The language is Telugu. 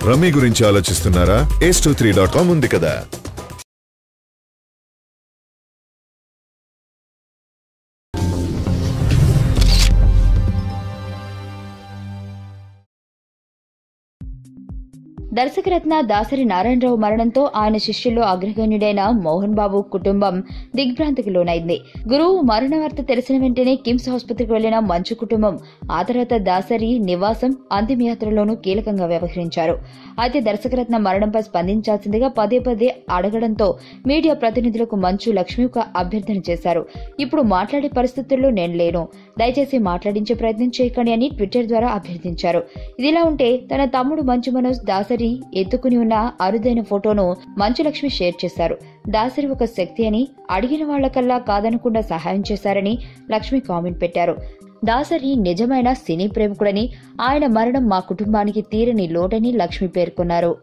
రమ్మీ గురించి ఆలోచిస్తున్నారా? ace23.com ఉంది కదా. దర్శకరత్న దాసరి నారాయణరావు మరణంతో ఆయన శిష్యుల్లో అగ్రగణ్యుడైన మోహన్ బాబు కుటుంబం దిగ్భ్రాంతికి లోనైంది. గురువు మరణ వార్త తెలిసిన వెంటనే కిమ్స్ ఆసుపత్రికి వెళ్లిన మంచు కుటుంబం ఆ తర్వాత దాసరి నివాసం అంతిమయాత్రలోనూ కీలకంగా వ్యవహరించారు. అయితే దర్శకరత్న మరణంపై స్పందించాల్సిందిగా పదే పదే అడగడంతో మీడియా ప్రతినిధులకు మంచు లక్ష్మి ఒక అభ్యర్థన చేశారు. ఇప్పుడు మాట్లాడే పరిస్థితుల్లో నేను లేను, దయచేసి మాట్లాడించే ప్రయత్నం చేయకండి అని ట్విట్టర్ ద్వారా అభ్యర్థించారు. ఇదిలా ఉంటే తన తమ్ముడు మంచు మనోజ్ దాసరి ఎత్తుకుని ఉన్న అరుదైన ఫోటోను మంచు లక్ష్మి షేర్ చేశారు. దాసరి ఒక శక్తి అని, అడిగిన వాళ్లకల్లా కాదనకుండా సహాయం చేశారని లక్ష్మి కామెంట్ పెట్టారు. దాసరి నిజమైన సినీ ప్రేమికుడని, ఆయన మరణం మా కుటుంబానికి తీరని లోటని లక్ష్మి పేర్కొన్నారు.